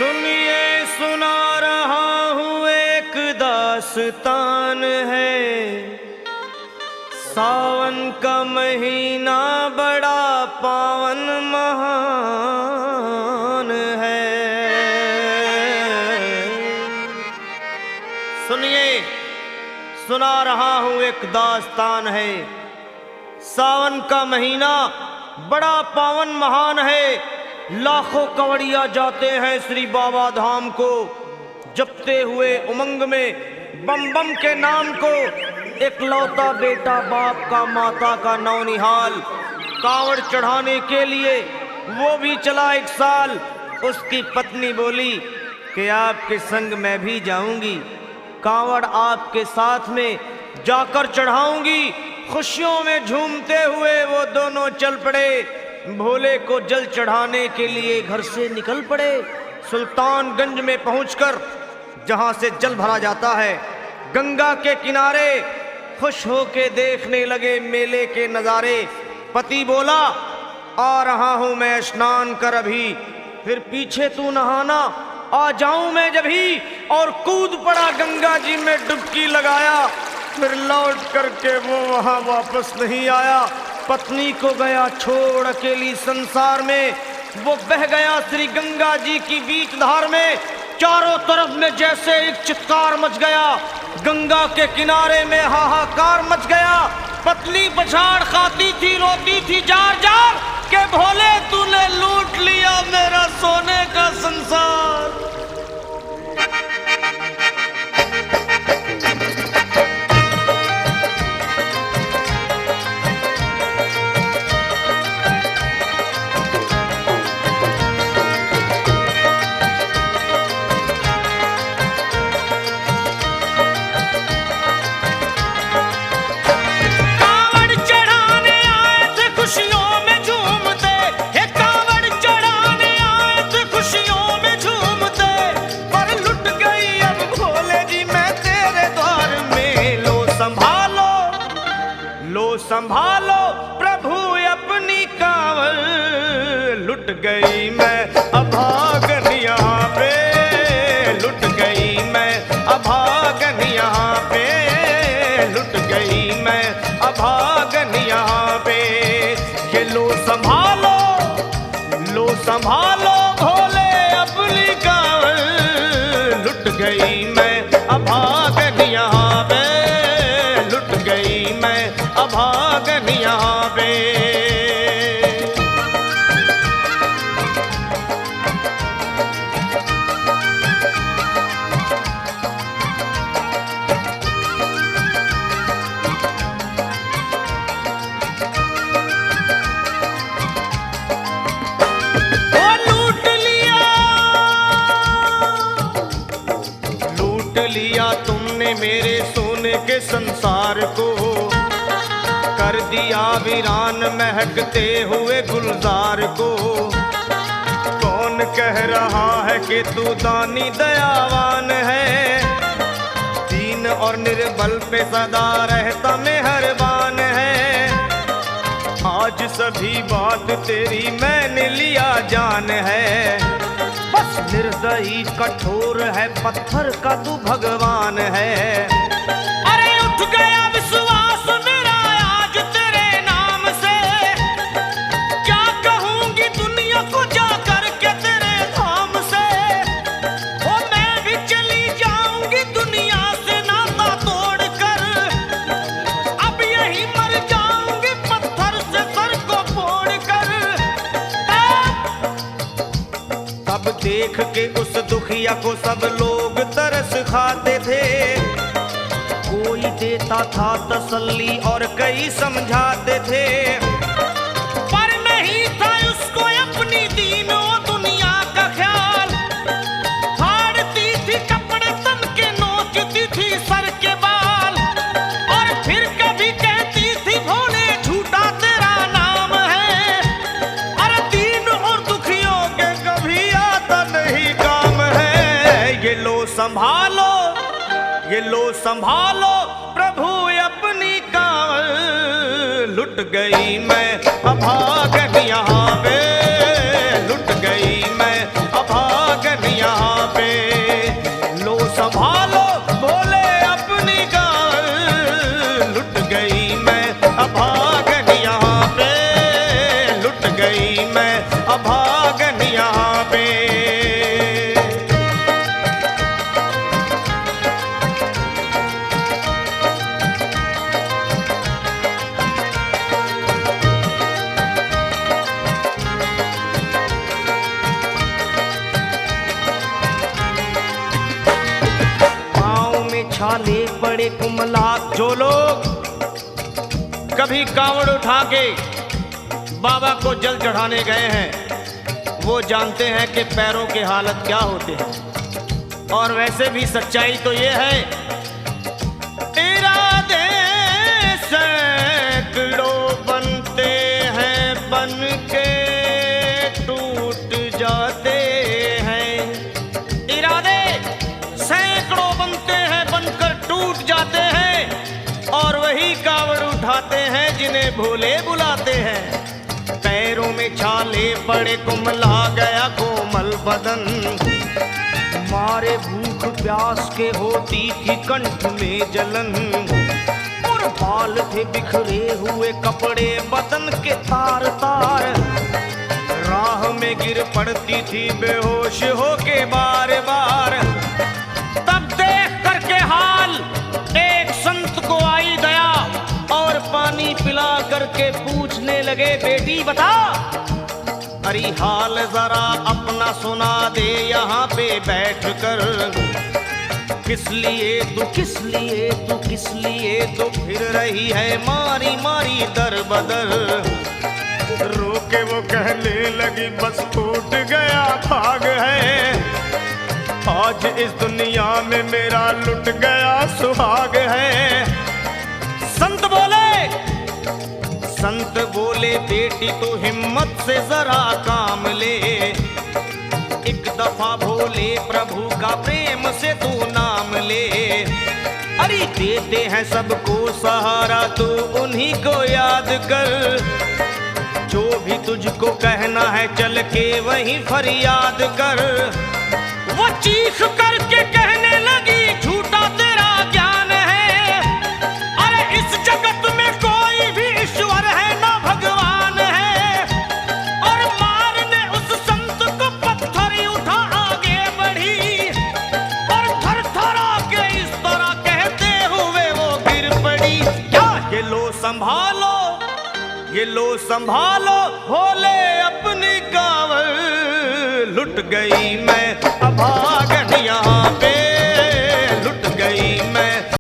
सुनिए सुना रहा हूँ एक दास्तान है। सावन का महीना बड़ा पावन महान है। सुनिए सुना रहा हूँ एक दास्तान है। सावन का महीना बड़ा पावन महान है। लाखों कवड़िया जाते हैं श्री बाबा धाम को, जपते हुए उमंग में बम बम के नाम को। एक लौता बेटा बाप का माता का नौनिहाल कांवड़ चढ़ाने के लिए वो भी चला एक साल। उसकी पत्नी बोली कि आपके संग मैं भी जाऊंगी, कांवड़ आपके साथ में जाकर चढ़ाऊंगी। खुशियों में झूमते हुए वो दोनों चल पड़े। भोले को जल चढ़ाने के लिए घर से निकल पड़े। सुल्तानगंज में पहुंचकर जहां से जल भरा जाता है, गंगा के किनारे खुश होके देखने लगे मेले के नजारे। पति बोला आ रहा हूं मैं स्नान कर अभी, फिर पीछे तू नहाना आ जाऊं मैं जभी। और कूद पड़ा गंगा जी में डुबकी लगाया। फिर लौट करके वो वहां वापस नहीं आया। पत्नी को गया छोड़ अकेली संसार में। वो बह गया श्री गंगा जी की बीच धार में। चारों तरफ में जैसे एक चित्कार मच गया, गंगा के किनारे में हाहाकार मच गया। पत्नी पछाड़ खाती थी, रोती थी जार जार के भोले तूने लूट लिया मेरा सोने का संसार। संभालो प्रभु अपनी कांवड़, लुट गई मैं अभागन यहाँ पे, लुट गई मैं अभागन यहाँ पे, लुट गई मैं अभागन यहाँ पे। ये लो संभालो भोले अपनी कांवड़, लुट गई मैं अभागन यहाँ पे, लुट गई मैं अभागन यहाँ पे। लूट लिया तुमने मेरे सोने के संसार को, कर दिया वीरान महकते हुए गुलजार को। कौन कह रहा है कि तू दानी दयावान है, दीन और निर्बल पे सदा रहता मेहरबान है। आज सभी बात तेरी मैंने लिया जान है, बस निर्दयी कठोर है पत्थर का तू भगवान है। अरे उठ गया विश्वास मेरा आज तेरे नाम से, क्या कहूंगी दुनिया को जाकर के तेरे धाम से। ओ मैं भी चली जाऊंगी दुनिया से नाता तोड़कर, अब यही मर जाऊंगी पत्थर से सर को फोड़कर। तब देख के उस दुखिया को सब लोग तरस खाते थे, कोई देता था तसल्ली और कई समझाते थे। पर नहीं था उसको अपनी दीनों दुनिया का ख्याल, फाड़ती थी कपड़े तन के, नोचती थी सर के बाल। और फिर कभी कहती थी भोले झूठा तेरा नाम है, अरे दीन और दुखियों के कभी आता नहीं काम है। ये लो संभालो प्रभु अपनी कांवड़, लुट गई मैं अभागन यहाँ पे, लुट गई मैं अभागन यहाँ मैं अभागन यहाँ पे। छाले पड़े कुमलात, जो लोग कभी कांवड़ उठा के बाबा को जल चढ़ाने गए हैं वो जानते हैं कि पैरों के हालत क्या होते हैं। और वैसे भी सच्चाई तो ये है, इरादे सैकड़ों बनते हैं बन के टूट जाते हैं। इरादे सैकड़ों बनते हैं बनकर टूट जाते हैं और वही कावड़ उठाते हैं जिन्हें भोले बुलाते हैं। पैरों में छाले पड़े कुमला गया कोमल बदन, मारे भूख प्यास के होती थी कंठ में जलन। और बाल थे बिखरे हुए कपड़े बदन के तार तार, राह में गिर पड़ती थी बेहोश होके बार बार। तब देख करके हाल एक संत को आई दया और पानी पिला करके पूछने लगे, बेटी बता अरे हाल जरा अपना सुना दे यहाँ पे बैठ कर। किस लिए तू फिर रही है मारी मारी दर बदर। रोके वो कहने लगी बस टूट गया भाग है, आज इस दुनिया में मेरा लुट गया सुहाग है। संत बोले बेटी तू हिम्मत से जरा काम ले, एक दफा भोले प्रभु का प्रेम से तू नाम ले। अरे देते हैं सबको सहारा तू उन्हीं को याद कर, जो भी तुझको कहना है चल के वहीं फरियाद कर। वो चीख करके कहने लगी झूठा तेरा ज्ञान है, अरे इस जगत में कोई भी ईश्वर है ना भगवान है। और मारने उस संत को पत्थर उठा आगे बढ़ी और थर थरा के इस तरह कहते हुए वो गिर पड़ी। क्या ये लो संभालो, ये लो संभालो भोले अपनी कावड़ लुट गई मैं